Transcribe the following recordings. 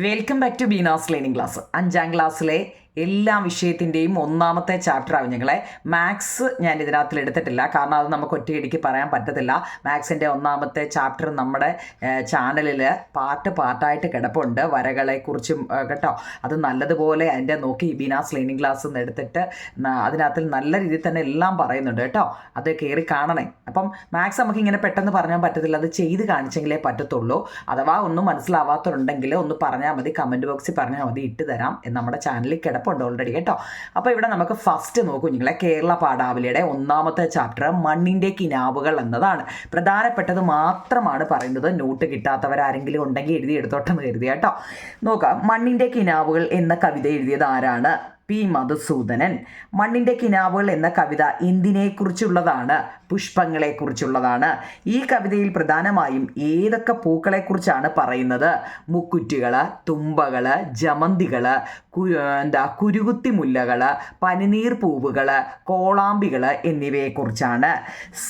Welcome back to Beena's learning class. 5ാം ക്ലാസ്സിലെ എല്ലാ വിഷയത്തിൻ്റെയും ഒന്നാമത്തെ ചാപ്റ്ററാണ് ഞങ്ങളെ മാത്സ്. ഞാൻ ഇതിനകത്തിൽ എടുത്തിട്ടില്ല, കാരണം അത് നമുക്ക് ഒറ്റയടിക്ക് പറയാൻ പറ്റത്തില്ല. മാത്സിൻ്റെ ഒന്നാമത്തെ ചാപ്റ്റർ നമ്മുടെ ചാനലിൽ പാർട്ടായിട്ട് കിടപ്പുണ്ട്, വരകളെക്കുറിച്ചും കേട്ടോ. അത് നല്ലതുപോലെ അതിൻ്റെ നോക്കി ബീനാസ് ലേണിംഗ് ക്ലാസ് എന്ന് എടുത്തിട്ട് അതിനകത്തിൽ നല്ല രീതിയിൽ തന്നെ എല്ലാം പറയുന്നുണ്ട് കേട്ടോ. അത് കയറി കാണണേ. അപ്പം മാത്സ് നമുക്ക് ഇങ്ങനെ പെട്ടെന്ന് പറഞ്ഞാൽ പറ്റത്തില്ല, അത് ചെയ്ത് കാണിച്ചെങ്കിലേ പറ്റത്തുള്ളൂ. അഥവാ ഒന്നും മനസ്സിലാവാത്തതുണ്ടെങ്കിൽ ഒന്ന് പറഞ്ഞാൽ മതി, കമൻറ്റ് ബോക്സിൽ പറഞ്ഞാൽ മതി, ഇട്ട് തരാം. നമ്മുടെ ചാനലിൽ കിടപ്പുണ്ട് ഓൾറെഡി കേട്ടോ. അപ്പോൾ ഇവിടെ നമുക്ക് ഫസ്റ്റ് നോക്കൂ നിങ്ങളെ, കേരള പാഠാവലിയുടെ ഒന്നാമത്തെ ചാപ്റ്റർ മണ്ണിൻ്റെ കിനാവുകൾ എന്നതാണ്. പ്രധാനപ്പെട്ടത് മാത്രമാണ് പറയുന്നത്. നോട്ട് കിട്ടാത്തവരാരെങ്കിലും ഉണ്ടെങ്കിൽ എഴുതി എടുത്തോട്ടെന്ന് കരുതി കേട്ടോ. നോക്കാം, മണ്ണിൻ്റെ കിനാവുകൾ എന്ന കവിത എഴുതിയത് ആരാണ്? പി മധുസൂദനൻ. മണ്ണിൻ്റെ കിനാവുകൾ എന്ന കവിത എന്തിനെക്കുറിച്ചുള്ളതാണ്? പുഷ്പങ്ങളെക്കുറിച്ചുള്ളതാണ്. ഈ കവിതയിൽ പ്രധാനമായും ഏതൊക്കെ പൂക്കളെക്കുറിച്ചാണ് പറയുന്നത്? മുക്കുറ്റികൾ, തുമ്പകൾ, ജമന്തികൾ, കുരുകുത്തി മുല്ലകൾ, പനിനീർ പൂവുകൾ, കോളാമ്പികൾ എന്നിവയെക്കുറിച്ചാണ്.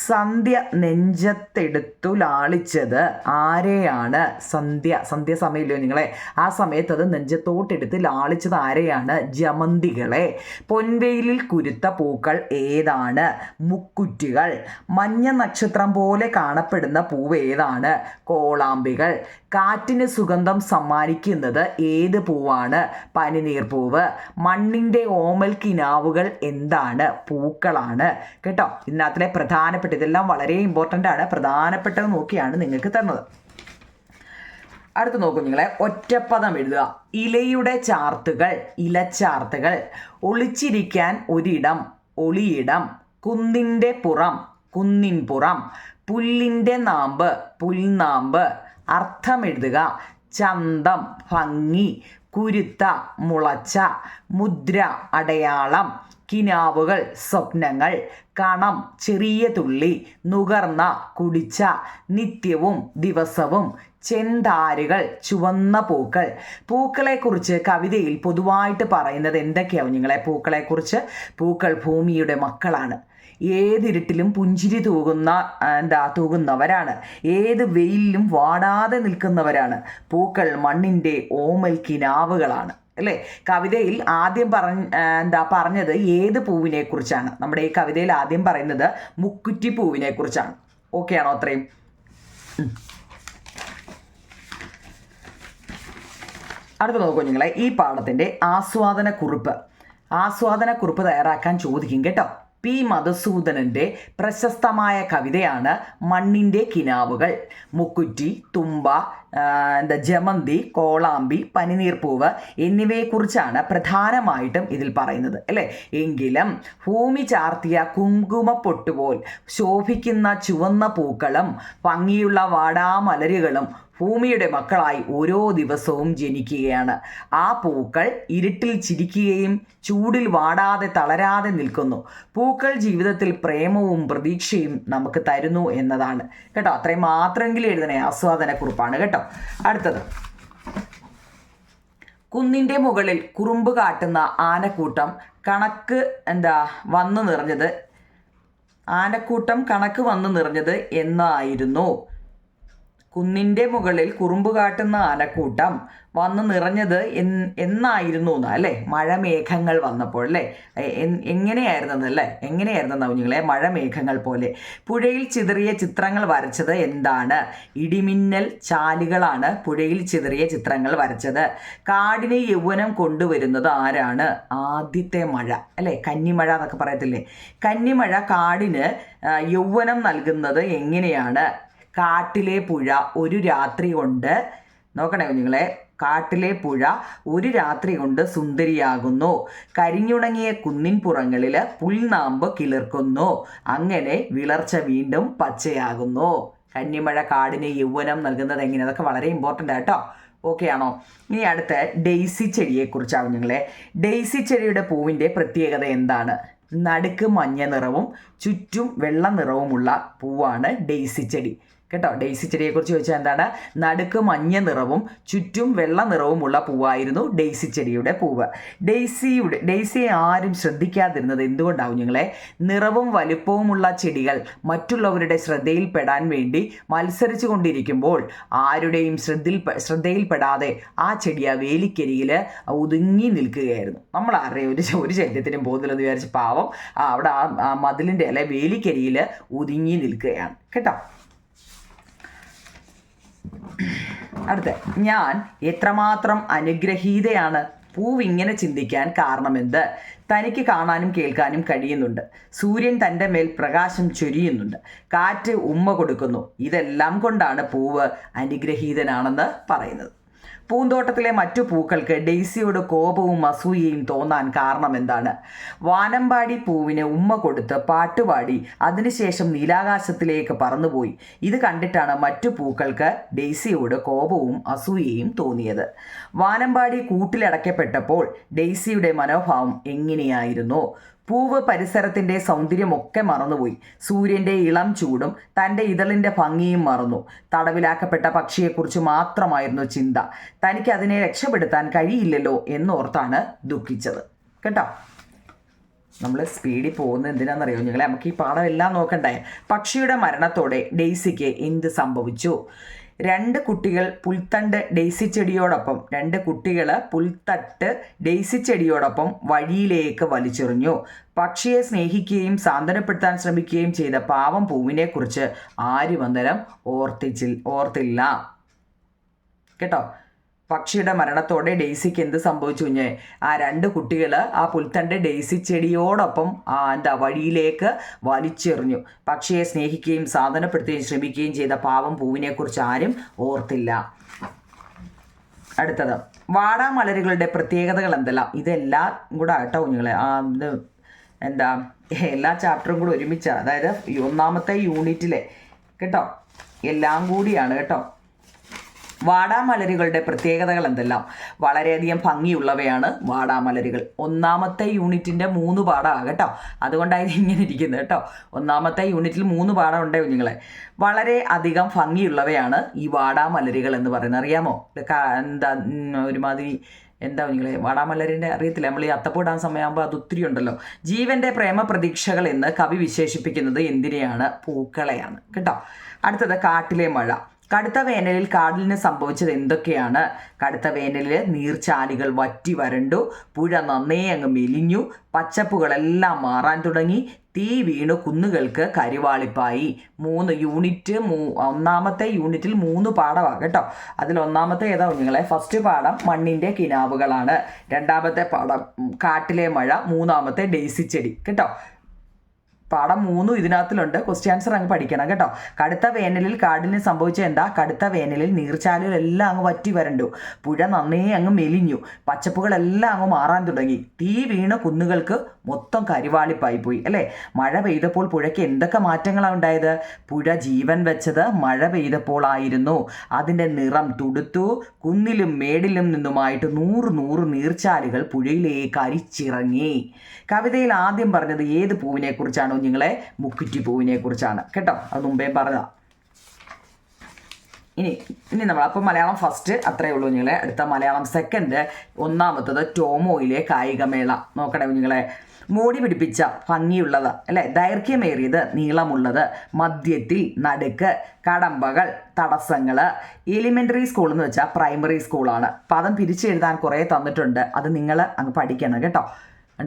സന്ധ്യ നെഞ്ചത്തെടുത്തു ലാളിച്ചത് ആരെയാണ്? സന്ധ്യ സമയമില്ലയോ നിങ്ങളെ, ആ സമയത്ത് അത് നെഞ്ചത്തോട്ടെടുത്ത് ലാളിച്ചത് ആരെയാണ്? ജമന്തികളെ. പൊൻവെയിലിൽ കുരുത്ത പൂക്കൾ ഏതാണ്? മുക്കുറ്റികൾ. മഞ്ഞ നക്ഷത്രം പോലെ കാണപ്പെടുന്ന പൂവ് ഏതാണ്? കോളാമ്പികൾ. കാറ്റിന് സുഗന്ധം സമ്മാനിക്കുന്നത് ഏത് പൂവാണ്? പനിനീർ പൂവ്. മണ്ണിൻ്റെ ഓമൽ കിനാവുകൾ എന്താണ്? പൂക്കളാണ് കേട്ടോ. ഇതിനകത്തിലെ പ്രധാനപ്പെട്ട, ഇതെല്ലാം വളരെ ഇമ്പോർട്ടൻ്റ് ആണ്, പ്രധാനപ്പെട്ടത് നോക്കിയാണ് നിങ്ങൾക്ക് തന്നത്. അടുത്ത് നോക്കൂ നിങ്ങളെ, ഒറ്റപ്പദം എഴുതുക. ഇലയുടെ ചാർത്തുകൾ, ഇലച്ചാർത്തുകൾ. ഒളിച്ചിരിക്കാൻ ഒരിടം, ഒളിയിടം. കുന്നിൻ്റെ പുറം, കുന്നിൻപുറം. പുല്ലിൻ്റെ നാമ്പ്, പുൽനാമ്പ്. അർത്ഥം എഴുതുക. ചന്തം, ഭംഗി. കുരുത്ത, മുളച്ച. മുദ്ര, അടയാളം. കിനാവുകൾ, സ്വപ്നങ്ങൾ. കണം, ചെറിയ തുള്ളി. നുകർന്ന, കുടിച്ച. നിത്യവും, ദിവസവും. ചെന്താരുകൾ, ചുവന്ന പൂക്കൾ. പൂക്കളെക്കുറിച്ച് കവിതയിൽ പൊതുവായിട്ട് പറയുന്നത് എന്തൊക്കെയാവും നിങ്ങളെ? പൂക്കളെക്കുറിച്ച്, പൂക്കൾ ഭൂമിയുടെ മക്കളാണ്. ഏതിരുട്ടിലും പുഞ്ചിരി തൂകുന്നവരാണ്. ഏത് വെയിലിലും വാടാതെ നിൽക്കുന്നവരാണ്. പൂക്കൾ മണ്ണിൻ്റെ ഓമൽ കിനാവുകളാണ് അല്ലേ? കവിതയിൽ ആദ്യം പറഞ്ഞത് ഏത് പൂവിനെ കുറിച്ചാണ്? നമ്മുടെ ഈ കവിതയിൽ ആദ്യം പറയുന്നത് മുക്കുറ്റി പൂവിനെ കുറിച്ചാണ്. ഓക്കെ ആണോ? അത്രയും. അടുത്ത നോക്കൂ നിങ്ങളെ, ഈ പാഠത്തിൻ്റെ ആസ്വാദനക്കുറിപ്പ് തയ്യാറാക്കാൻ ചോദിക്കും കേട്ടോ. പി മധുസൂദനൻ്റെ പ്രശസ്തമായ കവിതയാണ് മണ്ണിൻ്റെ കിനാവുകൾ. മുക്കുറ്റി, തുമ്പ, ജമന്തി, കോളാമ്പി, പനിനീർപ്പൂവ് എന്നിവയെക്കുറിച്ചാണ് പ്രധാനമായിട്ടും ഇതിൽ പറയുന്നത് അല്ലേ? എങ്കിലും ഭൂമി ചാർത്തിയ കുങ്കുമപ്പൊട്ടുപോൽ ശോഭിക്കുന്ന ചുവന്ന പൂക്കളും ഭംഗിയുള്ള വാടാമലരുകളും ഭൂമിയുടെ മക്കളായി ഓരോ ദിവസവും ജനിക്കുകയാണ്. ആ പൂക്കൾ ഇരുട്ടിൽ ചിരിക്കുകയും ചൂടിൽ വാടാതെ തളരാതെ നിൽക്കുന്നു. പൂക്കൾ ജീവിതത്തിൽ പ്രേമവും പ്രതീക്ഷയും നമുക്ക് തരുന്നു എന്നതാണ് കേട്ടോ. അത്രയും മാത്രമെങ്കിലും എഴുതണേ, ആസ്വാദനക്കുറിപ്പാണ് കേട്ടോ. അടുത്തത്, കുന്നിൻ്റെ മുകളിൽ കുറുമ്പ് കാട്ടുന്ന ആനക്കൂട്ടം കണക്ക് വന്നു നിറഞ്ഞത് എന്നായിരുന്നു? കുന്നിൻ്റെ മുകളിൽ കുറുമ്പ് കാട്ടുന്ന ആനക്കൂട്ടം വന്ന് നിറഞ്ഞത് എന്നായിരുന്നു അല്ലേ? മഴമേഘങ്ങൾ വന്നപ്പോൾ അല്ലേ? എങ്ങനെയായിരുന്നെന്നാ കുഞ്ഞുങ്ങളെ? മഴമേഘങ്ങൾ പോലെ. പുഴയിൽ ചിതറിയ ചിത്രങ്ങൾ വരച്ചത് എന്താണ്? ഇടിമിന്നൽ ചാലുകളാണ് പുഴയിൽ ചിതറിയ ചിത്രങ്ങൾ വരച്ചത്. കാടിന് യൗവനം കൊണ്ടുവരുന്നത് ആരാണ്? ആദ്യത്തെ മഴ അല്ലേ? കന്നിമഴ എന്നൊക്കെ പറയത്തില്ലേ? കന്നിമഴ കാടിന് യൗവനം നൽകുന്നത് എങ്ങനെയാണ്? കാട്ടിലെ പുഴ ഒരു രാത്രി കൊണ്ട്, നോക്കണേ കുഞ്ഞുങ്ങളെ, കാട്ടിലെ പുഴ ഒരു രാത്രി കൊണ്ട് സുന്ദരിയാകുന്നു. കരിഞ്ഞുണങ്ങിയ കുന്നിൻ പുറങ്ങളിൽ പുൽനാമ്പ് കിളിർക്കുന്നു. അങ്ങനെ വിളർച്ച വീണ്ടും പച്ചയാകുന്നു. കന്നിമഴ കാടിന് യൗവനം നൽകുന്നത് എങ്ങനെ? അതൊക്കെ വളരെ ഇമ്പോർട്ടൻ്റ് ആട്ടോ. ഓക്കെ ആണോ? ഇനി അടുത്ത ഡെയ്സി ചെടിയെക്കുറിച്ചാവും നിങ്ങളെ. ഡെയ്സി ചെടിയുടെ പൂവിൻ്റെ പ്രത്യേകത എന്താണ്? നടുക്ക് മഞ്ഞ നിറവും ചുറ്റും വെള്ള നിറവുമുള്ള പൂവാണ് ഡെയ്സി ചെടി. കേട്ടോ. ഡെയ്സി ചെടിയെക്കുറിച്ച് ചോദിച്ചാൽ എന്താണ്? നടുക്ക് മഞ്ഞ നിറവും ചുറ്റും വെള്ള നിറവുമുള്ള പൂവായിരുന്നു ഡെയ്സി ചെടിയുടെ പൂവ്. ഡെയ്സിയെ ആരും ശ്രദ്ധിക്കാതിരുന്നത് എന്തുകൊണ്ടാവും ഞങ്ങളെ? നിറവും വലുപ്പവുമുള്ള ചെടികൾ മറ്റുള്ളവരുടെ ശ്രദ്ധയിൽപ്പെടാൻ വേണ്ടി മത്സരിച്ചു കൊണ്ടിരിക്കുമ്പോൾ ആരുടെയും ശ്രദ്ധയിൽപ്പെടാതെ ആ ചെടി ആ വേലിക്കരിയിൽ ഒതുങ്ങി നിൽക്കുകയായിരുന്നു. നമ്മൾ ആരുടെയും ഒരു ശല്യത്തിനും പോകുന്നില്ലെന്ന് വിചാരിച്ച് പാവം അവിടെ ആ മതിലിൻ്റെ അല്ലെ വേലിക്കരിയിൽ ഒതുങ്ങി നിൽക്കുകയാണ് കേട്ടോ. അടുത്ത, ഞാൻ എത്രമാത്രം അനുഗ്രഹീതയാണ്. പൂവിങ്ങനെ ചിന്തിക്കാൻ കാരണമെന്ത്? തനിക്ക് കാണാനും കേൾക്കാനും കഴിയുന്നുണ്ട്. സൂര്യൻ തൻ്റെ മേൽ പ്രകാശം ചൊരിയുന്നുണ്ട്. കാറ്റ് ഉമ്മ കൊടുക്കുന്നു. ഇതെല്ലാം കൊണ്ടാണ് പൂവ് അനുഗ്രഹീതനാണെന്ന് പറയുന്നത്. പൂന്തോട്ടത്തിലെ മറ്റു പൂക്കൾക്ക് ഡെയ്സിയോട് കോപവും അസൂയയും തോന്നാൻ കാരണം എന്താണ്? വാനമ്പാടി പൂവിന് ഉമ്മ കൊടുത്ത് പാട്ടുപാടി അതിനുശേഷം നീലാകാശത്തിലേക്ക് പറന്നുപോയി. ഇത് കണ്ടിട്ടാണ് മറ്റു പൂക്കൾക്ക് ഡെയ്സിയോട് കോപവും അസൂയയും തോന്നിയത്. വാനമ്പാടി കൂട്ടിലടക്കപ്പെട്ടപ്പോൾ ഡെയ്സിയുടെ മനോഭാവം എങ്ങനെയായിരുന്നു? പൂവ് പരിസരത്തിൻ്റെ സൗന്ദര്യമൊക്കെ മറന്നുപോയി. സൂര്യൻ്റെ ഇളം ചൂടും തൻ്റെ ഇതളിൻ്റെ ഭംഗിയും മറന്നു. തടവിലാക്കപ്പെട്ട പക്ഷിയെക്കുറിച്ച് മാത്രമായിരുന്നു ചിന്ത. തനിക്ക് അതിനെ രക്ഷപ്പെടുത്താൻ കഴിയില്ലല്ലോ എന്നോർത്താണ് ദുഃഖിച്ചത് കേട്ടോ. നമ്മൾ സ്പീഡിൽ പോകുന്നത് എന്തിനാണെന്നറിയോ നിങ്ങളെ? നമുക്ക് ഈ പാഠം എല്ലാം നോക്കണ്ടേ. പക്ഷിയുടെ മരണത്തോടെ ഡെയ്സിക്ക് എന്ത് സംഭവിച്ചു? രണ്ട് കുട്ടികൾ പുൽത്തട്ട് ഡെയ്സി ചെടിയോടൊപ്പം വഴിയിലേക്ക് വലിച്ചെറിഞ്ഞു. പക്ഷിയെ സ്നേഹിക്കുകയും സാന്ത്വനപ്പെടുത്താൻ ശ്രമിക്കുകയും ചെയ്ത പാവം പൂവിനെക്കുറിച്ച് ആരും അന്നേരം ഓർത്തില്ല കേട്ടോ. പക്ഷിയുടെ മരണത്തോടെ ഡെയ്സിക്ക് എന്ത് സംഭവിച്ചു കുഞ്ഞേ? ആ രണ്ട് കുട്ടികൾ ആ പുൽത്തണ്ട് ഡെയ്സി ചെടിയോടൊപ്പം വഴിയിലേക്ക് വലിച്ചെറിഞ്ഞു. പക്ഷിയെ സ്നേഹിക്കുകയും സാന്ത്വനപ്പെടുത്തുകയും ശ്രമിക്കുകയും ചെയ്ത പാവം പൂവിനെക്കുറിച്ച് ആരും ഓർത്തില്ല. അടുത്തത്, വാടാമലരുകളുടെ പ്രത്യേകതകൾ എന്തെല്ലാം? ഇതെല്ലാം കൂടെ കേട്ടോ കുഞ്ഞുങ്ങളെ. എല്ലാ ചാപ്റ്ററും കൂടെ ഒരുമിച്ചാണ്. അതായത് 1ാമത്തെ യൂണിറ്റിലെ കേട്ടോ എല്ലാം കൂടിയാണ് കേട്ടോ. വാടാമലരുകളുടെ പ്രത്യേകതകൾ എന്തെല്ലാം? വളരെയധികം ഭംഗിയുള്ളവയാണ് വാടാമലരുകൾ. 1ാമത്തെ യൂണിറ്റിൻ്റെ 3 പാഠമാണ് കേട്ടോ. അതുകൊണ്ടായിരുന്നു ഇങ്ങനെ ഇരിക്കുന്നത് കേട്ടോ. 1ാമത്തെ യൂണിറ്റിൽ 3 പാഠം ഉണ്ട് കുഞ്ഞുങ്ങളെ. വളരെ അധികം ഭംഗിയുള്ളവയാണ് ഈ വാടാമലരുകൾ എന്ന് പറയുന്നത്. അറിയാമോ? ഒരുമാതിരി കുഞ്ഞുങ്ങളെ വാടാമലരിൻ്റെ അറിയത്തില്ല. നമ്മൾ ഈ അത്തപ്പൂടാൻ സമയമാകുമ്പോൾ അത് ഒത്തിരി ഉണ്ടല്ലോ. ജീവൻ്റെ പ്രേമപ്രതീക്ഷകൾ എന്ന് കവി വിശേഷിപ്പിക്കുന്നത് എന്തിനെയാണ്? പൂക്കളെയാണ് കേട്ടോ. അടുത്തത്, കാട്ടിലെ മഴ. കടുത്ത വേനലിൽ കാടിന് സംഭവിച്ചത് എന്തൊക്കെയാണ്? കടുത്ത വേനലിൽ നീർച്ചാലുകൾ വറ്റി വരണ്ടു. പുഴ നന്നേ അങ്ങ് മെലിഞ്ഞു. പച്ചപ്പുകളെല്ലാം മാറാൻ തുടങ്ങി. തീ വീണു കുന്നുകൾക്ക് കരിവാളിപ്പായി. 1ാമത്തെ യൂണിറ്റിൽ 3 പാഠമാണ് കേട്ടോ. അതിൽ 1ാമത്തെ ഏതാ കുഞ്ഞുങ്ങളെ? ഫസ്റ്റ് പാഠം മണ്ണിൻ്റെ കിനാവുകളാണ്. 2ാമത്തെ പാഠം കാട്ടിലെ മഴ. 3ാമത്തെ ഡെയ്സി ചെടി കേട്ടോ. പാഠം 3 ഇതിനകത്തിലുണ്ട്. ക്വസ്റ്റ്യൻ ആൻസർ അങ്ങ് പഠിക്കണം കേട്ടോ. കടുത്ത വേനലിൽ കാടിന് സംഭവിച്ച എന്താ? കടുത്ത വേനലിൽ നീർച്ചാലുകളെല്ലാം അങ്ങ് വറ്റി വരണ്ടു. പുഴ നന്നേ അങ്ങ് മെലിഞ്ഞു. പച്ചപ്പുകളെല്ലാം അങ്ങ് മാറാൻ തുടങ്ങി. തീ വീണ് കുന്നുകൾക്ക് മൊത്തം കരിവാളിപ്പായി പോയി അല്ലേ? മഴ പെയ്തപ്പോൾ പുഴയ്ക്ക് എന്തൊക്കെ മാറ്റങ്ങളാണ് ഉണ്ടായത്? പുഴ ജീവൻ വെച്ചത് മഴ പെയ്തപ്പോളായിരുന്നു. അതിൻ്റെ നിറം തുടുത്തു. കുന്നിലും മേടിലും നിന്നുമായിട്ട് 100 നീർച്ചാലുകൾ പുഴയിലേക്ക് അരിച്ചിറങ്ങി. കവിതയിൽ ആദ്യം പറഞ്ഞത് ഏത് പൂവിനെ കുറിച്ചാണ് കുഞ്ഞുങ്ങളെ? മുക്കുറ്റി പൂവിനെ കുറിച്ചാണ് കേട്ടോ. അത് മുമ്പേ പറഞ്ഞതാ. ഇനി നമ്മൾ അപ്പോൾ മലയാളം ഫസ്റ്റ് അത്രയേ ഉള്ളൂ കുഞ്ഞുങ്ങളെ. അടുത്ത മലയാളം സെക്കൻഡ്. 1ാമത്തത് ടോമോയിലെ കായികമേള. നോക്കണേ കുഞ്ഞുങ്ങളെ. മോടി പിടിപ്പിച്ച ഭംഗിയുള്ളത് അല്ലേ? ദൈർഘ്യമേറിയത്, നീളമുള്ളത്, മധ്യത്തിൽ, നടുക്ക്, കടമ്പകൾ, തടസ്സങ്ങൾ. എലിമെൻ്ററി സ്കൂൾ എന്ന് വെച്ചാൽ പ്രൈമറി സ്കൂളാണ്. പദം പിരിച്ചെഴുതാൻ കുറേ തന്നിട്ടുണ്ട്. അത് നിങ്ങൾ അങ്ങ് പഠിക്കണം കേട്ടോ.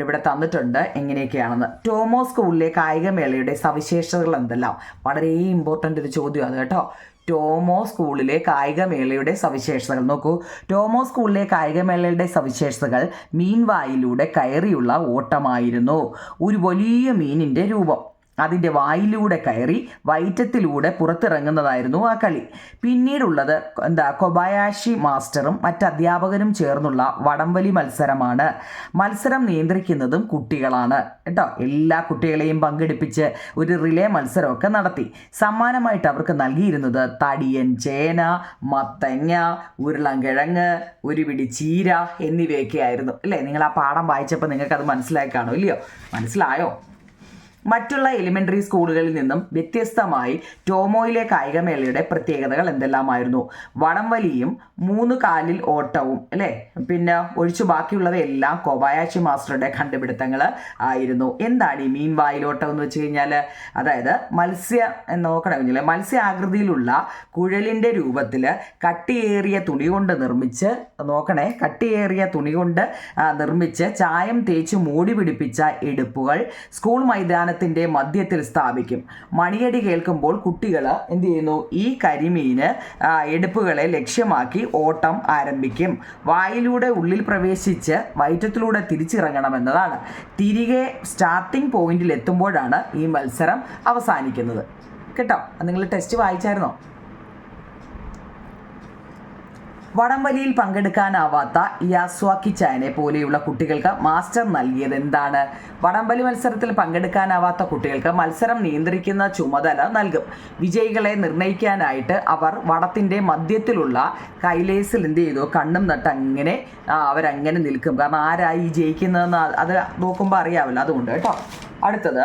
ഇവിടെ തന്നിട്ടുണ്ട് എങ്ങനെയൊക്കെയാണെന്ന്. ടോമോ സ്കൂളിലെ കായികമേളയുടെ സവിശേഷതകൾ എന്തെല്ലാം? വളരെ ഇമ്പോർട്ടൻ്റ് ഒരു ചോദ്യമാണ് കേട്ടോ. ടോമോ സ്കൂളിലെ കായികമേളയുടെ സവിശേഷതകൾ നോക്കൂ. ടോമോ സ്കൂളിലെ കായികമേളയുടെ സവിശേഷതകൾ മീൻവായിലൂടെ കയറിയുള്ള ഓട്ടമായിരുന്നു. ഒരു വലിയ മീനിൻ്റെ രൂപം അതിൻ്റെ വായിലൂടെ കയറി വയറ്റത്തിലൂടെ പുറത്തിറങ്ങുന്നതായിരുന്നു ആ കളി. പിന്നീടുള്ളത് കൊബയാഷി മാസ്റ്ററും മറ്റധ്യാപകരും ചേർന്നുള്ള വടംവലി മത്സരമാണ്. മത്സരം നിയന്ത്രിക്കുന്നതും കുട്ടികളാണ് കേട്ടോ. എല്ലാ കുട്ടികളെയും പങ്കെടുപ്പിച്ച് ഒരു റിലേ മത്സരമൊക്കെ നടത്തി. സമ്മാനമായിട്ട് അവർക്ക് നൽകിയിരുന്നത് തടിയൻ ചേന, മത്തങ്ങ, ഉരുളൻകിഴങ്ങ്, ഒരു പിടി ചീര എന്നിവയൊക്കെ ആയിരുന്നു അല്ലേ? നിങ്ങൾ ആ പാഠം വായിച്ചപ്പോൾ നിങ്ങൾക്കത് മനസ്സിലായി കാണും ഇല്ലയോ? മനസ്സിലായോ? മറ്റുള്ള എലിമെൻ്ററി സ്കൂളുകളിൽ നിന്നും വ്യത്യസ്തമായി ടോമോയിലെ കായികമേളയുടെ പ്രത്യേകതകൾ എന്തെല്ലാമായിരുന്നു? വടംവലിയും 3 കാലിൽ ഓട്ടവും അല്ലേ, പിന്നെ ഒഴിച്ചു ബാക്കിയുള്ളവയെല്ലാം കോബായാഷി മാസ്റ്ററുടെ കണ്ടുപിടുത്തങ്ങൾ ആയിരുന്നു. എന്താണ് ഈ മീൻ വായിലോട്ടം എന്ന് വെച്ച് കഴിഞ്ഞാൽ, അതായത് നോക്കണമെങ്കിൽ മത്സ്യ ആകൃതിയിലുള്ള കുഴലിൻ്റെ രൂപത്തിൽ കട്ടിയേറിയ തുണി കൊണ്ട് നിർമ്മിച്ച് ചായം തേച്ച് മൂടി പിടിപ്പിച്ച എടുപ്പുകൾ സ്കൂൾ മൈതാനത്തിൻ്റെ മധ്യത്തിൽ സ്ഥാപിക്കും. മണിയടി കേൾക്കുമ്പോൾ കുട്ടികൾ എന്ത് ചെയ്യുന്നു? ഈ കരിമീന് എടുപ്പുകളെ ലക്ഷ്യമാക്കി ഓട്ടം ആരംഭിക്കും. വായിലൂടെ ഉള്ളിൽ പ്രവേശിച്ച് വയറ്റത്തിലൂടെ തിരിച്ചിറങ്ങണമെന്നതാണ്. തിരികെ സ്റ്റാർട്ടിംഗ് പോയിന്റിൽ എത്തുമ്പോഴാണ് ഈ മത്സരം അവസാനിക്കുന്നത്. കേട്ടോ, നിങ്ങൾ ടെസ്റ്റ് വായിച്ചായിരുന്നോ? വടംവലിയിൽ പങ്കെടുക്കാനാവാത്ത യാസ്വാക്കി ചായനെ പോലെയുള്ള കുട്ടികൾക്ക് മാസ്റ്റർ നൽകിയത് എന്താണ്? വടംവലി മത്സരത്തിൽ പങ്കെടുക്കാനാവാത്ത കുട്ടികൾക്ക് മത്സരം നിയന്ത്രിക്കുന്ന ചുമതല നൽകും. വിജയികളെ നിർണ്ണയിക്കാനായിട്ട് അവർ വടത്തിൻ്റെ മധ്യത്തിലുള്ള കൈലേസിൽ എന്ത് ചെയ്തു? കണ്ണും നട്ട് അങ്ങനെ അവരങ്ങനെ നിൽക്കും. കാരണം ആരായി ജയിക്കുന്നതെന്ന് അത് നോക്കുമ്പോൾ അറിയാമല്ലോ, അതുകൊണ്ട് കേട്ടോ. അടുത്തത്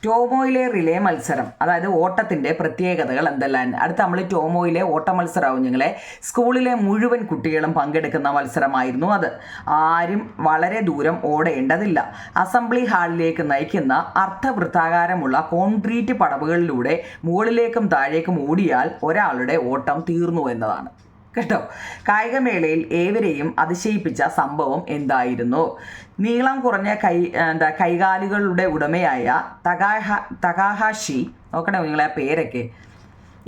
ടോമോയിലെ റിലേ മത്സരം, അതായത് ഓട്ടത്തിൻ്റെ പ്രത്യേകതകൾ എന്തെല്ലാം? അടുത്ത നമ്മൾ ടോമോയിലെ ഓട്ട മത്സരമാവും ഞങ്ങളെ. സ്കൂളിലെ മുഴുവൻ കുട്ടികളും പങ്കെടുക്കുന്ന മത്സരമായിരുന്നു അത്. ആരും വളരെ ദൂരം ഓടേണ്ടതില്ല. അസംബ്ലി ഹാളിലേക്ക് നയിക്കുന്ന അർദ്ധവൃത്താകാരമുള്ള കോൺക്രീറ്റ് പടവുകളിലൂടെ മുകളിലേക്കും താഴേക്കും ഓടിയാൽ ഒരാളുടെ ഓട്ടം തീർന്നു എന്നതാണ്. കേട്ടോ, കായികമേളയിൽ ഏവരെയും അതിശയിപ്പിച്ച സംഭവം എന്തായിരുന്നു? നീളം കുറഞ്ഞ കൈകാലുകളുടെ ഉടമയായ തകാഹാഷി, നോക്കണേ നിങ്ങളെ പേരൊക്കെ,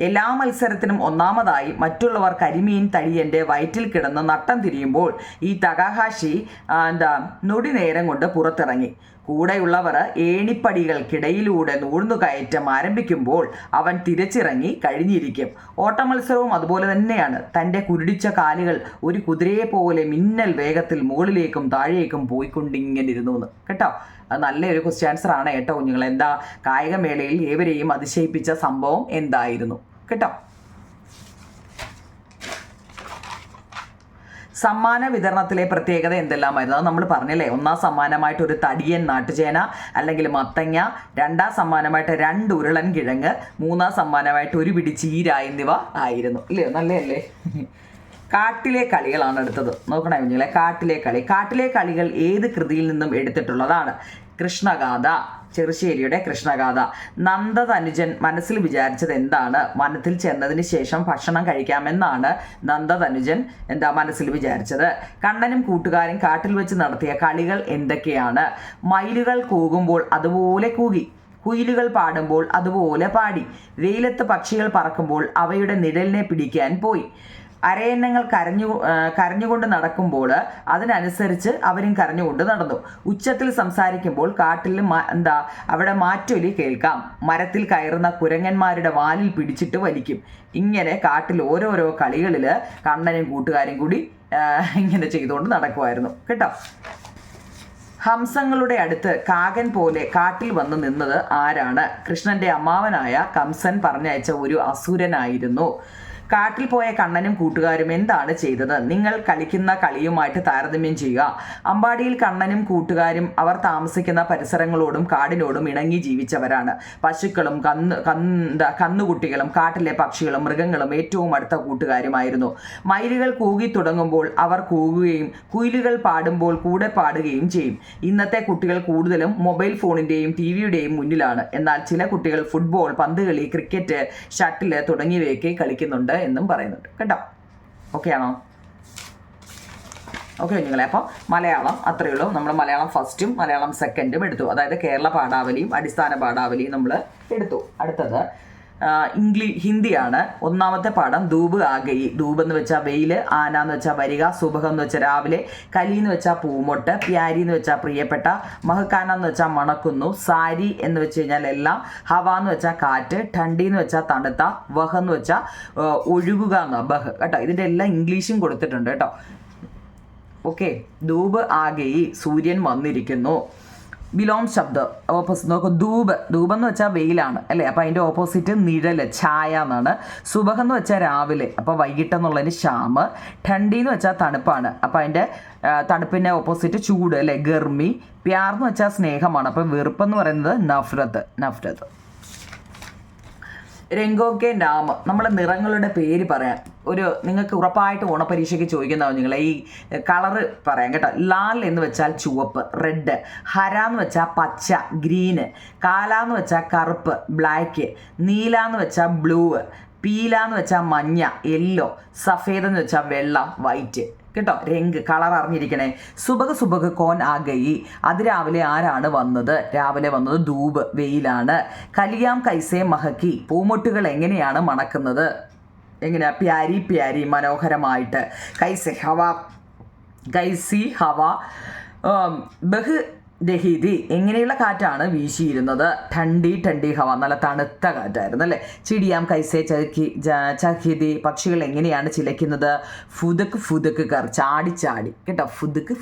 എല്ലാ മത്സരത്തിനും ഒന്നാമതായി മറ്റുള്ളവർ കരിമീൻ തടിയൻ്റെ വയറ്റിൽ കിടന്ന് നട്ടം തിരിയുമ്പോൾ ഈ തകാഹാഷി നൊടി നേരം കൊണ്ട് പുറത്തിറങ്ങി. കൂടെയുള്ളവർ ഏണിപ്പടികൾക്കിടയിലൂടെ നൂഴ്ന്നുകയറ്റം ആരംഭിക്കുമ്പോൾ അവൻ തിരിച്ചിറങ്ങി കഴിഞ്ഞിരിക്കും. ഓട്ടമത്സരവും അതുപോലെ തന്നെയാണ്. തൻ്റെ കുരുടിച്ച കാലുകൾ ഒരു കുതിരയെ പോലെ മിന്നൽ വേഗത്തിൽ മുകളിലേക്കും താഴേക്കും പോയിക്കൊണ്ടിങ്ങനെ ഇരുന്നു എന്ന്. കേട്ടോ, അത് നല്ലൊരു ക്വസ്റ്റ്യൻ ആൻസർ ആണ് കേട്ടോ കുഞ്ഞുങ്ങൾ. എന്താ കായികമേളയിൽ ഏവരെയും അതിശയിപ്പിച്ച സംഭവം എന്തായിരുന്നു? കേട്ടോ, സമ്മാന വിതരണത്തിലെ പ്രത്യേകത എന്തെല്ലാമായിരുന്നു? അത് നമ്മൾ പറഞ്ഞില്ലേ. ഒന്നാം സമ്മാനമായിട്ട് ഒരു തടിയൻ നാട്ടുചേന അല്ലെങ്കിൽ മത്തങ്ങ, രണ്ടാം സമ്മാനമായിട്ട് 2 ഉരുളൻ കിഴങ്ങ്, മൂന്നാം സമ്മാനമായിട്ട് 1 പിടി ചീര എന്നിവ ആയിരുന്നു. ഇല്ലയോ? നല്ലതല്ലേ? കാട്ടിലെ കളികളാണ് അടുത്തത്. നോക്കണേ കുഞ്ഞുങ്ങളെ, കാട്ടിലെ കളികൾ ഏത് കൃതിയിൽ നിന്നും എടുത്തിട്ടുള്ളതാണ്? കൃഷ്ണഗാഥ, ചെറുശ്ശേരിയുടെ കൃഷ്ണഗാഥ. നന്ദതനുജൻ മനസ്സിൽ വിചാരിച്ചത് എന്താണ്? വനത്തിൽ ചെന്നതിന് ശേഷം ഭക്ഷണം കഴിക്കാമെന്നാണ് നന്ദതനുജൻ മനസ്സിൽ വിചാരിച്ചത്. കണ്ണനും കൂട്ടുകാരും കാട്ടിൽ വെച്ച് നടത്തിയ കളികൾ എന്തൊക്കെയാണ്? മയിലുകൾ കൂകുമ്പോൾ അതുപോലെ കൂകി, കുയിലുകൾ പാടുമ്പോൾ അതുപോലെ പാടി, വെയിലത്ത് പക്ഷികൾ പറക്കുമ്പോൾ അവയുടെ നിഴലിനെ പിടിക്കാൻ പോയി, അരയന്നങ്ങൾ കരഞ്ഞുകൊണ്ട് നടക്കുമ്പോൾ അതിനനുസരിച്ച് അവരും കരഞ്ഞുകൊണ്ട് നടന്നു, ഉച്ചത്തിൽ സംസാരിക്കുമ്പോൾ കാട്ടിൽ അവിടെ മാറ്റൊലി കേൾക്കാം, മരത്തിൽ കയറുന്ന കുരങ്ങന്മാരുടെ വാലിൽ പിടിച്ചിട്ട് വലിക്കും. ഇങ്ങനെ കാട്ടിൽ ഓരോരോ കളികളിൽ കണ്ണനും കൂട്ടുകാരും കൂടി ഇങ്ങനെ ചെയ്തുകൊണ്ട് നടക്കുമായിരുന്നു. കേട്ടോ, ഹംസങ്ങളുടെ അടുത്ത് കാകൻ പോലെ കാട്ടിൽ വന്ന് നിന്നത് ആരാണ്? കൃഷ്ണന്റെ അമ്മാവനായ കംസൻ പറഞ്ഞയച്ച ഒരു അസുരനായിരുന്നു. കാട്ടിൽ പോയ കണ്ണനും കൂട്ടുകാരും എന്താണ് ചെയ്തത്? നിങ്ങൾ കളിക്കുന്ന കളിയുമായിട്ട് താരതമ്യം ചെയ്യുക. അമ്പാടിയിൽ കണ്ണനും കൂട്ടുകാരും അവർ താമസിക്കുന്ന പരിസരങ്ങളോടും കാടിനോടും ഇണങ്ങി ജീവിച്ചവരാണ്. പശുക്കളും കന്നുകുട്ടികളും കാട്ടിലെ പക്ഷികളും മൃഗങ്ങളും ഏറ്റവും അടുത്ത കൂട്ടുകാരുമായിരുന്നു. മയിലുകൾ കൂകി തുടങ്ങുമ്പോൾ അവർ കൂകുകയും കുയിലുകൾ പാടുമ്പോൾ കൂടെ പാടുകയും ചെയ്യും. ഇന്നത്തെ കുട്ടികൾ കൂടുതലും മൊബൈൽ ഫോണിൻ്റെയും ടിവിയുടെയും മുന്നിലാണ്. എന്നാൽ ചില കുട്ടികൾ ഫുട്ബോൾ, പന്തുകളി, ക്രിക്കറ്റ്, ഷട്ടില് തുടങ്ങിയവയൊക്കെ കളിക്കുന്നുണ്ട് എന്നും പറയുന്നുണ്ട്. കേട്ടോ, ഓക്കെ ആണോ? ഓക്കെ കുഞ്ഞുങ്ങളെ, അപ്പോൾ മലയാളം അത്രയേ ഉള്ളൂ. നമ്മൾ മലയാളം ഫസ്റ്റും മലയാളം സെക്കൻഡും എടുത്തു. അതായത് കേരള പാഠാവലിയും അടിസ്ഥാന പാഠാവലിയും നമ്മൾ എടുത്തു. അടുത്തത് ഹിന്ദിയാണ്. ഒന്നാമത്തെ പാഠം ധൂപ് ആഗയി. ധൂപ് എന്ന് വെച്ചാൽ വെയിൽ, ആന എന്ന് വെച്ചാൽ വരിക, സുബഹം എന്ന് വെച്ചാൽ രാവിലെ, കലി എന്ന് വെച്ചാൽ പൂമൊട്ട്, പ്യാരി എന്ന് വെച്ചാൽ പ്രിയപ്പെട്ട, മഹ്കാന എന്ന് വെച്ചാൽ മണക്കുന്നു, സാരി എന്ന് വെച്ച് കഴിഞ്ഞാൽ എല്ലാം, ഹവ എന്ന് വെച്ചാൽ കാറ്റ്, ഠണ്ടി എന്ന് വെച്ചാൽ തണുത്ത, വഹ എന്ന് വെച്ചാൽ ഒഴുകുക എന്ന ബഹ്. കേട്ടോ, ഇതിൻ്റെ എല്ലാം ഇംഗ്ലീഷും കൊടുത്തിട്ടുണ്ട് കേട്ടോ. ഓക്കെ, ധൂപ് ആഗയി, സൂര്യൻ വന്നിരിക്കുന്നു. ബിലോം ശബ്ദം ഓപ്പോസിറ്റ് നോക്കും. ധൂപ് എന്ന് വെച്ചാൽ വെയിലാണ് അല്ലേ, അപ്പോൾ അതിൻ്റെ ഓപ്പോസിറ്റ് നിഴൽ ഛായ എന്നാണ്. സുബഹ് എന്ന് വെച്ചാൽ രാവിലെ, അപ്പോൾ വൈകിട്ടെന്നുള്ളതിന് ശ്യാമ്. ഠണ്ഡി എന്ന് വെച്ചാൽ തണുപ്പാണ്, അപ്പോൾ അതിൻ്റെ തണുപ്പിൻ്റെ ഓപ്പോസിറ്റ് ചൂട് അല്ലേ, ഗർമി. പ്യാർ എന്ന് വെച്ചാൽ സ്നേഹമാണ്, അപ്പോൾ വെറുപ്പെന്ന് പറയുന്നത് നഫ്രത്ത്. രംഗോക്കെ നാമ്, നമ്മുടെ നിറങ്ങളുടെ പേര് പറയാൻ നിങ്ങൾക്ക് ഉറപ്പായിട്ട് ഓണപരീക്ഷയ്ക്ക് ചോദിക്കുന്നതാവും നിങ്ങൾ ഈ കളറ് പറയാം കേട്ടോ. ലാൽ എന്ന് വെച്ചാൽ ചുവപ്പ്, റെഡ്. ഹര എന്ന് വെച്ചാൽ പച്ച, ഗ്രീന്. കാല എന്ന് വെച്ചാൽ കറുപ്പ്, ബ്ലാക്ക്. നീല എന്ന് വെച്ചാൽ ബ്ലൂ. പീല എന്ന് വെച്ചാൽ മഞ്ഞ, യെല്ലോ. സഫേദ് എന്ന് വെച്ചാൽ വെള്ള, വൈറ്റ് കേട്ടോ. രംഗ് കളർ അറിഞ്ഞിരിക്കണേ. സുബഹ് കോൻ ആ ഗയി, അതിരാവിലെ ആരാണ് വന്നത്? രാവിലെ വന്നത് ധൂപ്, വെയിലാണ്. കലിയാം കൈസേ മഹക്കി, പൂമൊട്ടുകൾ എങ്ങനെയാണ് മണക്കുന്നത്? എങ്ങനെയാ? പ്യാരി മനോഹരമായിട്ട്. കൈസി ഹവ ബഹ് ദഹീദി, എങ്ങനെയുള്ള കാറ്റാണ് വീശിയിരുന്നത്? ഠണ്ഡി ഹവ, നല്ല തണുത്ത കാറ്റായിരുന്നു അല്ലേ. ചിടിയാം കൈസേ ചഹിദി, പക്ഷികൾ എങ്ങനെയാണ് ചിലയ്ക്കുന്നത്? ഫുദക്ക് കർ, ചാടി കേട്ടോ. ഫുദക്ക്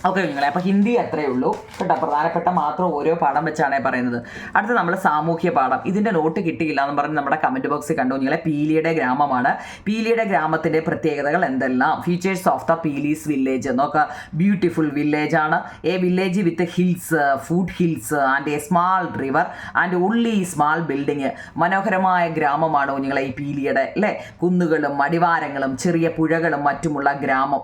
ഓക്കെ നിങ്ങളെ. അപ്പോൾ ഹിന്ദി അത്രയേ ഉള്ളൂ കേട്ടോ, പ്രധാനപ്പെട്ട മാത്രം ഓരോ പാഠം വെച്ചാണ് പറയുന്നത്. അടുത്ത നമ്മൾ സാമൂഹ്യ പാഠം. ഇതിൻ്റെ നോട്ട് കിട്ടിയില്ല എന്ന് പറഞ്ഞ് നമ്മുടെ കമൻറ്റ് ബോക്സിൽ കണ്ടു നിങ്ങളെ. പീലിയുടെ ഗ്രാമമാണ്. പീലിയുടെ ഗ്രാമത്തിൻ്റെ പ്രത്യേകതകൾ എന്തെല്ലാം? Features of the Peeli's village നോക്കുക. ബ്യൂട്ടിഫുൾ വില്ലേജ് ആണ്. A village with hills, food hills and A small river and ഉള്ളി സ്മാൾ ബിൽഡിങ്. മനോഹരമായ ഗ്രാമമാണ് നിങ്ങളെ ഈ പീലിയുടെ അല്ലേ. കുന്നുകളും അടിവാരങ്ങളും ചെറിയ പുഴകളും മറ്റുമുള്ള ഗ്രാമം.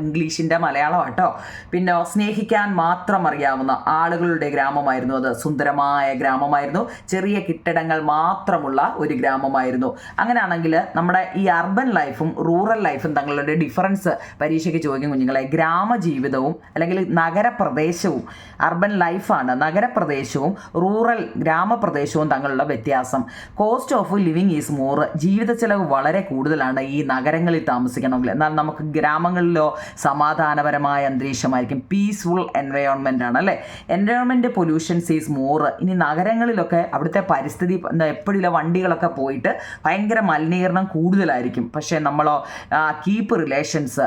ഇംഗ്ലീഷിൻ്റെ മലയാളം കേട്ടോ. പിന്നെ സ്നേഹിക്കാൻ മാത്രം അറിയാവുന്ന ആളുകളുടെ ഗ്രാമമായിരുന്നു അത്. സുന്ദരമായ ഗ്രാമമായിരുന്നു, ചെറിയ കെട്ടിടങ്ങൾ മാത്രമുള്ള ഒരു ഗ്രാമമായിരുന്നു. അങ്ങനെയാണെങ്കിൽ നമ്മുടെ ഈ അർബൻ ലൈഫും റൂറൽ ലൈഫും തങ്ങളുടെ ഡിഫറൻസ് പരീക്ഷയ്ക്ക് ചോദിക്കും കുഞ്ഞുങ്ങളെ. ഗ്രാമജീവിതവും അല്ലെങ്കിൽ നഗരപ്രദേശവും, അർബൻ ലൈഫാണ്, നഗരപ്രദേശവും റൂറൽ ഗ്രാമപ്രദേശവും തങ്ങളുള്ള വ്യത്യാസം. Cost of living is more, ജീവിത ചെലവ് വളരെ കൂടുതലാണ് ഈ നഗരങ്ങളിൽ താമസിക്കണമെങ്കിൽ. എന്നാൽ നമുക്ക് ഗ്രാമങ്ങളിലോ സമാധാനപരമായ അന്തരീക്ഷമായിരിക്കും, പീസ്ഫുൾ എൻവയോൺമെൻ്റ് ആണ് അല്ലേ. Environment pollutions is more. ഇനി നഗരങ്ങളിലൊക്കെ അവിടുത്തെ പരിസ്ഥിതി എപ്പോഴും വണ്ടികളൊക്കെ പോയിട്ട് ഭയങ്കര മലിനീകരണം കൂടുതലായിരിക്കും. പക്ഷേ നമ്മളോ കീപ്പ് റിലേഷൻസ്,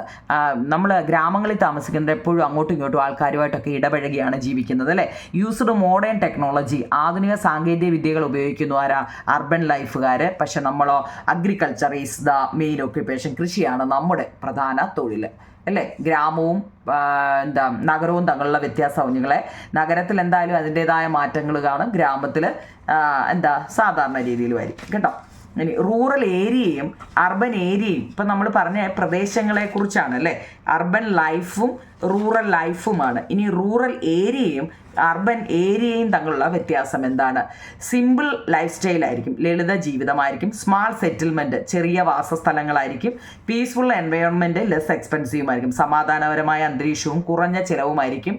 നമ്മൾ ഗ്രാമങ്ങളിൽ താമസിക്കുന്നത് എപ്പോഴും അങ്ങോട്ടും ഇങ്ങോട്ടും ആൾക്കാരുമായിട്ടൊക്കെ ഇടപഴകിയാണ് ജീവിക്കുന്നത് അല്ലേ. യൂസ്ഡ് മോഡേൺ ടെക്നോളജി, ആധുനിക സാങ്കേതിക വിദ്യകൾ ഉപയോഗിക്കുന്നു ആരാ? അർബൻ ലൈഫുകാർ. പക്ഷെ നമ്മളോ agriculture is the main occupation, കൃഷിയാണ് നമ്മുടെ പ്രധാന തൊഴിൽ അല്ലേ. ഗ്രാമവും നഗരവും തമ്മിലുള്ള വ്യത്യാസവും നിങ്ങളെ. നഗരത്തിൽ എന്തായാലും അതിൻ്റെതായ മാറ്റങ്ങൾ കാണും, ഗ്രാമത്തിൽ സാധാരണ രീതിയിലുമായിരിക്കും കേട്ടോ. ഇനി റൂറൽ ഏരിയയും അർബൻ ഏരിയയും ഇപ്പം നമ്മൾ പറഞ്ഞ പ്രദേശങ്ങളെക്കുറിച്ചാണ് അല്ലേ. അർബൻ ലൈഫും റൂറൽ ലൈഫുമാണ്. ഇനി റൂറൽ ഏരിയയും അർബൻ ഏരിയയും തമ്മിലുള്ള വ്യത്യാസം എന്താണ്? സിമ്പിൾ ലൈഫ് സ്റ്റൈലായിരിക്കും, ലളിത ജീവിതമായിരിക്കും. സ്മാൾ സെറ്റിൽമെൻറ്റ്, ചെറിയ വാസസ്ഥലങ്ങളായിരിക്കും. പീസ്ഫുൾ എൻവയോൺമെൻറ്റ്, ലെസ് എക്സ്പെൻസീവുമായിരിക്കും. സമാധാനപരമായ അന്തരീക്ഷവും കുറഞ്ഞ ചിലവുമായിരിക്കും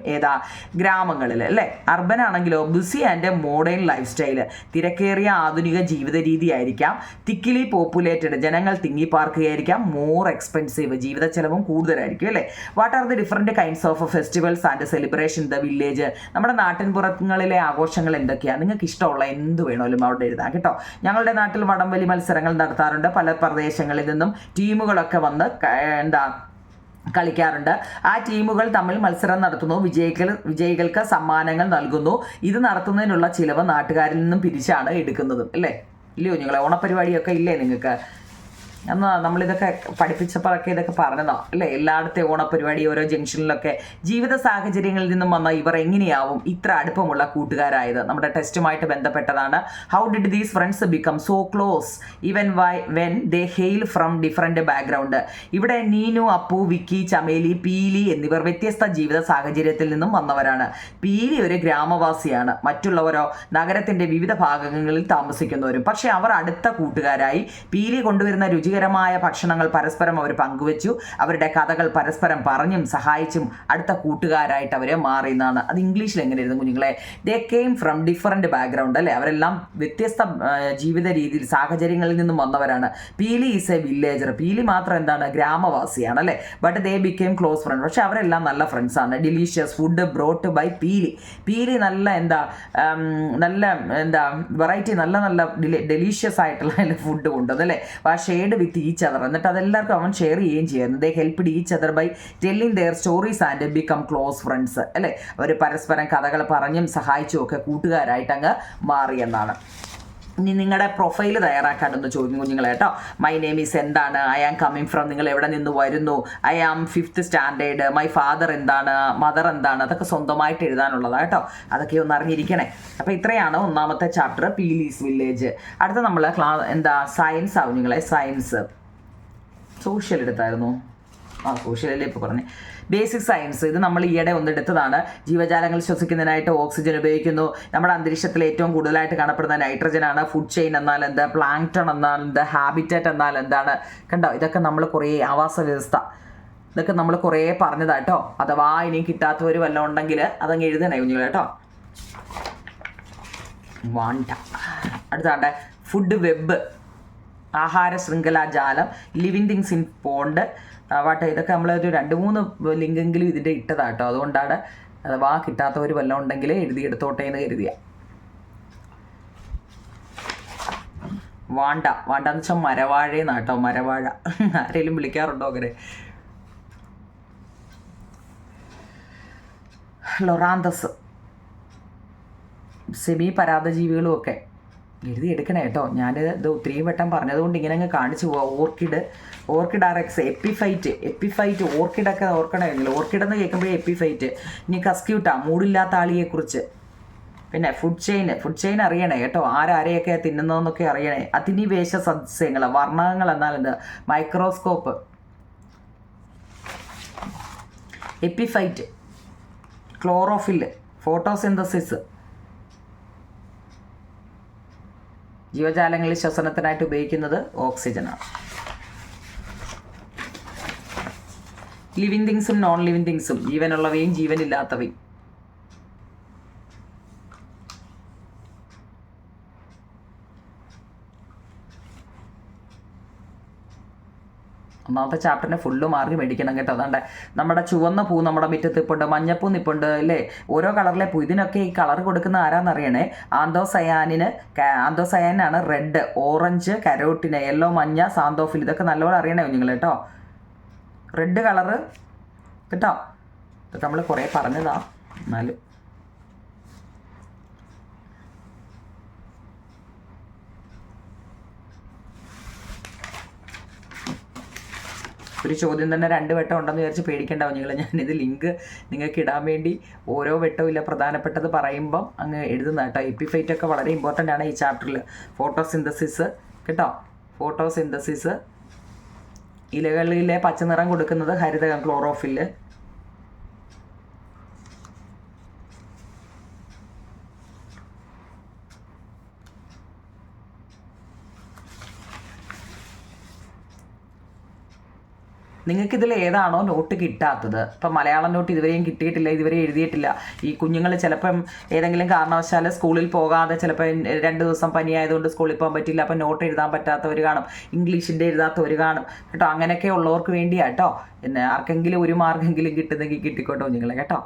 ഗ്രാമങ്ങളിൽ അല്ലേ. അർബൻ ആണെങ്കിലോ busy and modern life style, തിരക്കേറിയ ആധുനിക ജീവിത രീതി ആയിരിക്കാം. തിക്കിലി പോപ്പുലേറ്റഡ്, ജനങ്ങൾ തിങ്ങിപ്പാർക്കുകയായിരിക്കാം. മോർ എക്സ്പെൻസീവ്, ജീവിത ചെലവും കൂടുതലായിരിക്കും അല്ലേ. What are the different kinds of festivals and celebration the village? നമ്മുടെ നാട്ടിൻപുറങ്ങളിലെ ആഘോഷങ്ങൾ എന്തൊക്കെയാണ്? നിങ്ങൾക്ക് ഇഷ്ടമുള്ള എന്ത് വേണമെങ്കിലും അവിടെ എഴുതാം കേട്ടോ. ഞങ്ങളുടെ നാട്ടിൽ വടംവലി മത്സരങ്ങൾ നടത്താറുണ്ട്. പല പ്രദേശങ്ങളിൽ നിന്നും ടീമുകളൊക്കെ വന്ന് കളിക്കാറുണ്ട്. ആ ടീമുകൾ തമ്മിൽ മത്സരം നടത്തുന്നു. വിജയികൾക്ക് സമ്മാനങ്ങൾ നൽകുന്നു. ഇത് നടത്തുന്നതിനുള്ള ചിലവ് നാട്ടുകാരിൽ നിന്നും പിരിച്ചാണ് എടുക്കുന്നത് അല്ലേ. ഇല്ലയോ നിങ്ങളെ? ഓണപരിപാടിയൊക്കെ ഇല്ലേ നിങ്ങൾക്ക്? എന്നാൽ നമ്മളിതൊക്കെ പഠിപ്പിച്ചപ്പോഴൊക്കെ ഇതൊക്കെ പറഞ്ഞതോ അല്ലേ. എല്ലായിടത്തെ ഓണപരിപാടി ഓരോ ജംഗ്ഷനിലൊക്കെ ജീവിത സാഹചര്യങ്ങളിൽ നിന്നും വന്ന ഇവർ എങ്ങനെയാവും ഇത്ര അടുപ്പമുള്ള കൂട്ടുകാരായത്? നമ്മുടെ ടെസ്റ്റുമായിട്ട് ബന്ധപ്പെട്ടതാണ്. How did these friends become so close even when they hail from different background? ഇവിടെ നീനു, അപ്പു, വിക്കി, ചമേലി, പീലി എന്നിവർ വ്യത്യസ്ത ജീവിത സാഹചര്യത്തിൽ നിന്നും വന്നവരാണ്. പീലി ഒരു ഗ്രാമവാസിയാണ്, മറ്റുള്ളവരോ നഗരത്തിൻ്റെ വിവിധ ഭാഗങ്ങളിൽ താമസിക്കുന്നവരും. പക്ഷേ അവർ അടുത്ത കൂട്ടുകാരായി. പീലി കൊണ്ടുവരുന്ന രുചികരമായ ഭക്ഷണങ്ങൾ പരസ്പരം അവർ പങ്കുവച്ചു. അവരുടെ കഥകൾ പരസ്പരം പറഞ്ഞും സഹായിച്ചും അടുത്ത കൂട്ടുകാരായിട്ട് അവർ മാറിയെന്നാണ്. അത് ഇംഗ്ലീഷിൽ എങ്ങനെ എഴുതും കുഞ്ഞുങ്ങളെ? They came from different background അല്ലേ. അവരെല്ലാം വ്യത്യസ്ത ജീവിത രീതിയിൽ സാഹചര്യങ്ങളിൽ നിന്നും വന്നവരാണ്. പീലി ഈസ് എ വില്ലേജർ. പീലി മാത്രം ഗ്രാമവാസിയാണ് അല്ലേ. But they became close friend. പക്ഷെ അവരെല്ലാം നല്ല ഫ്രണ്ട്സാണ്. ഡിലീഷ്യസ് ഫുഡ് ബ്രോട്ട് ബൈ പീലി. പീലി നല്ല വെറൈറ്റി നല്ല ഡെലീഷ്യസ് ആയിട്ടുള്ള ഫുഡ് കൊണ്ടുവന്നു അല്ലേ. ആ ഷെയ്ഡ് വിത്ത് ഈച്ച് അതർ. എന്നിട്ട് അതെല്ലാവർക്കും അവൻ ഷെയർ ചെയ്യുകയും ചെയ്യുന്നു. They helped each other by telling their stories and become close friends, അല്ലേ? അവർ പരസ്പരം കഥകൾ പറഞ്ഞും സഹായിച്ചും ഒക്കെ കൂട്ടുകാരായിട്ട് അങ്ങ് മാറിയെന്നാണ്. ഇനി നിങ്ങളുടെ പ്രൊഫൈൽ തയ്യാറാക്കാനൊന്ന് ചോദിക്കും കുഞ്ഞുങ്ങളെ കേട്ടോ. മൈ നെയിം ഈസ് എന്താണ്, ഐ ആം കമ്മിങ് ഫ്രം, നിങ്ങൾ എവിടെ നിന്ന് വരുന്നു, I am 5th standard, my father എന്താണ്, മദർ എന്താണ്, അതൊക്കെ സ്വന്തമായിട്ട് എഴുതാനുള്ളതാണ് കേട്ടോ. അതൊക്കെ ഒന്ന് അറിഞ്ഞിരിക്കണേ. അപ്പോൾ ഇത്രയാണ് ഒന്നാമത്തെ ചാപ്റ്റർ പീലീസ് വില്ലേജ്. അടുത്ത നമ്മൾ സയൻസ് ആവും കുഞ്ഞുങ്ങളെ. സയൻസ് സോഷ്യൽ എടുത്തായിരുന്നു. സോഷ്യലല്ലേ ഇപ്പോൾ പറഞ്ഞേ. ബേസിക് സയൻസ് ഇത് നമ്മൾ ഈയിടെ ഒന്നെടുത്തതാണ്. ജീവജാലങ്ങൾ ശ്വസിക്കുന്നതിനായിട്ട് ഓക്സിജൻ ഉപയോഗിക്കുന്നു. നമ്മുടെ അന്തരീക്ഷത്തിൽ ഏറ്റവും കൂടുതലായിട്ട് കാണപ്പെടുന്ന നൈട്രജനാണ്. ഫുഡ് ചെയിൻ എന്നാൽ എന്ത്, പ്ലാങ്ക്ടൺ എന്നാൽ എന്ത്, ഹാബിറ്ററ്റ് എന്നാൽ എന്താണ്, കണ്ടോ? ഇതൊക്കെ നമ്മൾ കുറേ ആവാസ വ്യവസ്ഥ ഇതൊക്കെ നമ്മൾ കുറേ പറഞ്ഞതാട്ടോ. അഥവാ ഇനിയും കിട്ടാത്തവർ വല്ലതും ഉണ്ടെങ്കിൽ അതങ്ങ് എഴുതണേ കുഞ്ഞുങ്ങൾ കേട്ടോ. വാണ്ട അടുത്താണ്ട് ഫുഡ് വെബ്, ആഹാര ശൃംഖലാജാലം, ലിവിങ് തിങ്സ് ഇൻ പോണ്ട് വാട്ടെ. ഇതൊക്കെ നമ്മളൊരു 2-3 ലിങ്കെങ്കിലും ഇതിൻ്റെ ഇട്ടതാട്ടോ. അതുകൊണ്ടാണ് അഥവാ കിട്ടാത്തവർ വല്ലതും ഉണ്ടെങ്കിൽ എഴുതിയെടുത്തോട്ടെ എന്ന് കരുതിയ. വാണ്ടെന്ന് വെച്ചാൽ മരവാഴയെന്നാട്ടോ. മരവാഴ ആരെങ്കിലും വിളിക്കാറുണ്ടോ അങ്ങനെ? ലൊറാന്തസ്, സെമി പരാദജീവികളും ഒക്കെ എഴുതിയെടുക്കണേ കേട്ടോ. ഞാനിത് ഒത്തിരിയും വട്ടം പറഞ്ഞതുകൊണ്ട് ഇങ്ങനെ അങ്ങ് കാണിച്ചു പോവാം. ഓർക്കിഡ് ആർഎക്സ്, എപ്പിഫൈറ്റ് ഓർക്കിഡൊക്കെ ഓർക്കണമായിരുന്നില്ല. ഓർക്കിഡ് എന്ന് കേൾക്കുമ്പോഴേ എപ്പിഫൈറ്റ്. ഇനി കസ്ക്യൂട്ട, മൂടില്ലാത്ത ആളിയെക്കുറിച്ച്. പിന്നെ ഫുഡ് ചെയിൻ അറിയണേ കേട്ടോ. ആരെയൊക്കെ തിന്നുന്നതെന്നൊക്കെ അറിയണേ. അധിനിവേശ സസ്യങ്ങൾ, വർണ്ണകങ്ങൾ എന്നാൽ എന്ത്, മൈക്രോസ്കോപ്പ്. Epiphyte, chlorophyll, photosynthesis. ജീവജാലങ്ങളിൽ ശ്വസനത്തിനായിട്ട് ഉപയോഗിക്കുന്നത് ഓക്സിജനാണ്. ലിവിങ് തിങ്സും നോൺ ലിവിങ് തിങ്സും, ജീവനുള്ളവയും ജീവനില്ലാത്തവയും. ഒന്നാമത്തെ ചാപ്റ്ററിന് ഫുള്ള് മാർക്ക് മേടിക്കണം കേട്ടോ. അതാണ്ട് നമ്മുടെ ചുവന്ന പൂ നമ്മുടെ മുറ്റത്ത് നിൽപ്പുണ്ട്, മഞ്ഞപ്പൂ നിൽപ്പുണ്ട്, അല്ലേ? ഓരോ കളറിലെ പൂ. ഇതിനൊക്കെ ഈ കളർ കൊടുക്കുന്ന ആരാന്നറിയണേ? ആന്തോസയാനാണ് റെഡ്, ഓറഞ്ച് കരോട്ടിന്, യെല്ലോ മഞ്ഞ സാന്തോഫിൽ. ഇതൊക്കെ നല്ലപോലെ അറിയണേ നിങ്ങൾ കേട്ടോ. റെഡ് കളറ് കേട്ടോ. ഇതൊക്കെ നമ്മൾ കുറേ പറഞ്ഞതാ. എന്നാലും ഒരു ചോദ്യം തന്നെ 2 വട്ടം ഉണ്ടെന്ന് വിചാരിച്ച് പേടിക്കേണ്ടാവും നിങ്ങൾ. ഞാനിത് ലിങ്ക് നിങ്ങൾക്ക് ഇടാൻ വേണ്ടി ഓരോ വട്ടവും ഇല്ല പ്രധാനപ്പെട്ടത് പറയുമ്പം അങ്ങ് എഴുതുന്ന കേട്ടോ. എപ്പിഫൈറ്റ് ഒക്കെ വളരെ ഇമ്പോർട്ടൻ്റ് ആണ് ഈ ചാപ്റ്ററിൽ. ഫോട്ടോസിന്തസിസ് കേട്ടോ. ഫോട്ടോസിന്തസിസ്, ഇലകളിലെ പച്ചനിറം കൊടുക്കുന്നത് ഹരിതകം, ക്ലോറോഫില്ല്. നിങ്ങൾക്കിതിൽ ഏതാണോ നോട്ട് കിട്ടാത്തത്, ഇപ്പം മലയാളം നോട്ട് ഇതുവരെയും കിട്ടിയിട്ടില്ല, ഇതുവരെ എഴുതിയിട്ടില്ല. ഈ കുഞ്ഞുങ്ങൾ ചിലപ്പം ഏതെങ്കിലും കാരണവശാൽ സ്കൂളിൽ പോകാതെ ചിലപ്പോൾ 2 ദിവസം പനിയായതുകൊണ്ട് സ്കൂളിൽ പോകാൻ പറ്റില്ല, അപ്പം നോട്ട് എഴുതാൻ പറ്റാത്തവർ കാണും, ഇംഗ്ലീഷിൻ്റെ എഴുതാത്തവർ കാണും കേട്ടോ. അങ്ങനെയൊക്കെ ഉള്ളവർക്ക് വേണ്ടിയാട്ടോ. പിന്നെ ആർക്കെങ്കിലും ഒരു മാർക്കെങ്കിലും കിട്ടുന്നെങ്കിൽ കിട്ടിക്കോട്ടോ കുഞ്ഞുങ്ങളെ കേട്ടോ.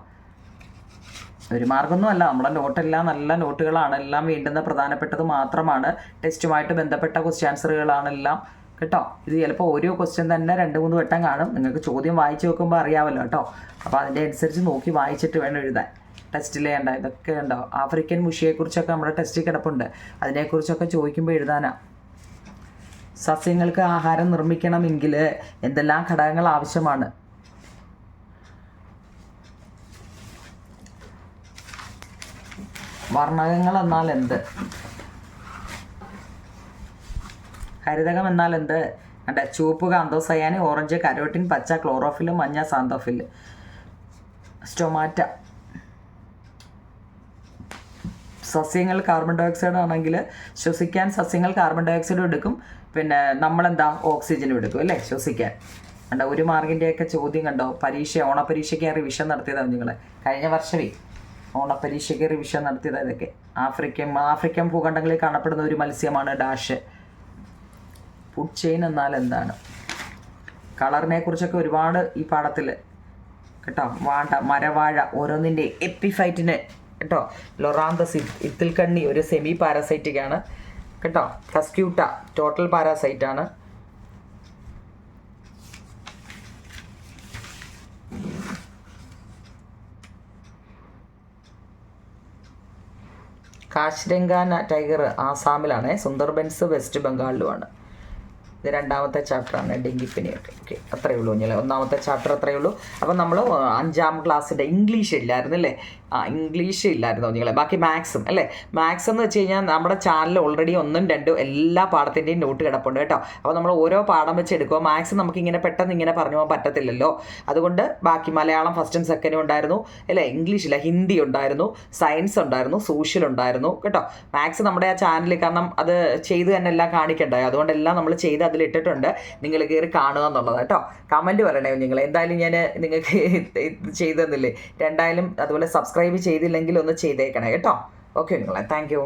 ഒരു മാർഗമൊന്നുമല്ല, നമ്മുടെ നോട്ടെല്ലാം നല്ല നോട്ടുകളാണ്. എല്ലാം വേണ്ടുന്ന പ്രധാനപ്പെട്ടത് മാത്രമാണ്. ടെസ്റ്റുമായിട്ട് ബന്ധപ്പെട്ട ക്വസ്റ്റ്യൻ ആൻസറുകളാണെല്ലാം കേട്ടോ. ഇത് ചിലപ്പോൾ ഓരോ ക്വസ്റ്റ്യൻ തന്നെ 2-3 വട്ടം കാണും. നിങ്ങൾക്ക് ചോദ്യം വായിച്ച് വെക്കുമ്പോൾ അറിയാമല്ലോ കേട്ടോ. അപ്പോൾ അതിൻ്റെ അനുസരിച്ച് നോക്കി വായിച്ചിട്ട് വേണം എഴുതാൻ. ടെസ്റ്റിൽ വേണ്ട ഇതൊക്കെ ഉണ്ടോ. ആഫ്രിക്കൻ മുഷിയെക്കുറിച്ചൊക്കെ നമ്മുടെ ടെസ്റ്റിൽ കിടപ്പുണ്ട്. അതിനെക്കുറിച്ചൊക്കെ ചോദിക്കുമ്പോൾ എഴുതാനാ. സസ്യങ്ങൾക്ക് ആഹാരം നിർമ്മിക്കണമെങ്കിൽ എന്തെല്ലാം ഘടകങ്ങൾ ആവശ്യമാണ്? വർണ്ണകങ്ങൾ എന്നാൽ എന്ത്? ഹരിതകം എന്നാൽ എന്ത്? കണ്ട, ചുവപ്പ് ആന്തോസയാൻ, ഓറഞ്ച് കരോട്ടിൻ, പച്ച ക്ലോറോഫിൽ, മഞ്ഞ സാന്തോഫിൽ. സ്റ്റൊമാറ്റ. സസ്യങ്ങൾ കാർബൺ ഡൈ ഓക്സൈഡ് ആണെങ്കിൽ ശ്വസിക്കാൻ സസ്യങ്ങൾ കാർബൺ ഡൈ ഓക്സൈഡും എടുക്കും, പിന്നെ നമ്മളെന്താ ഓക്സിജനും എടുക്കും അല്ലേ ശ്വസിക്കാൻ. കണ്ടോ, 1 മാർക്കിൻ്റെയൊക്കെ ചോദ്യം കണ്ടോ. ഓണപരീക്ഷയ്ക്ക് റിവിഷൻ നടത്തിയതാണ് നിങ്ങൾ കഴിഞ്ഞ വർഷമേ. ഓണപരീക്ഷയ്ക്ക് റിവിഷൻ നടത്തിയത് ഇതൊക്കെ. ആഫ്രിക്കൻ ഭൂഖണ്ഡങ്ങളിൽ കാണപ്പെടുന്ന ഒരു മത്സ്യമാണ് ഡാഷ്. ഫുഡ് ചെയിൻ എന്നാൽ എന്താണ്? കളറിനെ കുറിച്ചൊക്കെ ഒരുപാട് ഈ പാഠത്തിൽ കേട്ടോ. മരവാഴ ഓരോന്നിൻ്റെ എപ്പിഫൈറ്റിന് കേട്ടോ. ലൊറാന്തസ്, ഇത്തിൽക്കണ്ണി ഒരു സെമി പാരസൈറ്റിക് ആണ് കേട്ടോ. കസ്ക്യൂട്ട ടോട്ടൽ പാരാസൈറ്റ് ആണ്. കാശിരംഗ ടൈഗർ ആസാമിലാണ്, സുന്ദർബൻസ് വെസ്റ്റ് ബംഗാളിലുമാണ്. ഇത് രണ്ടാമത്തെ ചാപ്റ്ററാണ്, ഡെങ്കിപ്പനിയൊക്കെ. ഓക്കെ, അത്രയേ ഉള്ളൂ കുഞ്ഞുങ്ങളെ, ഒന്നാമത്തെ ചാപ്റ്റർ അത്രയേ ഉള്ളൂ. അപ്പം നമ്മൾ 5ാം ക്ലാസ്സിൻ്റെ ഇംഗ്ലീഷ് ഇല്ലായിരുന്നു അല്ലേ? ഇംഗ്ലീഷ് ഇല്ലായിരുന്നു കുഞ്ഞുങ്ങളെ. ബാക്കി മാത്സും അല്ലേ? മാത്സ് എന്ന് വെച്ച് കഴിഞ്ഞാൽ നമ്മുടെ ചാനൽ ഓൾറെഡി 1ഉം 2ഉം എല്ലാ പാഠത്തിൻ്റെയും നോട്ട് കിടപ്പുണ്ട് കേട്ടോ. അപ്പോൾ നമ്മൾ ഓരോ പാഠം വെച്ച് എടുക്കുക. മാത്സ് നമുക്കിങ്ങനെ പെട്ടെന്ന് ഇങ്ങനെ പറഞ്ഞു പോകാൻ പറ്റത്തില്ലല്ലോ. അതുകൊണ്ട് ബാക്കി മലയാളം 1ഉം 2ഉം ഉണ്ടായിരുന്നു അല്ലേ? ഇംഗ്ലീഷില്ല, ഹിന്ദി ഉണ്ടായിരുന്നു, സയൻസ് ഉണ്ടായിരുന്നു, സോഷ്യൽ ഉണ്ടായിരുന്നു കേട്ടോ. മാത്സ് നമ്മുടെ ആ ചാനലിൽ, കാരണം അത് ചെയ്ത് തന്നെ എല്ലാം കാണിക്കണ്ടായോ, അതുകൊണ്ടെല്ലാം നമ്മൾ ചെയ്ത് അതിലിട്ടിട്ടുണ്ട്. നിങ്ങൾ കയറി കാണുക എന്നുള്ളത് കേട്ടോ. കമൻറ്റ് പറയണേ നിങ്ങൾ. എന്തായാലും ഞാൻ നിങ്ങൾക്ക് ചെയ്തു തന്നില്ലേ? രണ്ടായാലും അതുപോലെ സബ്സ്ക്രൈബ് ചെയ്തില്ലെങ്കിൽ ഒന്ന് ചെയ്തേക്കണേ കേട്ടോ. ഓക്കെ നിങ്ങളെ, താങ്ക് യു.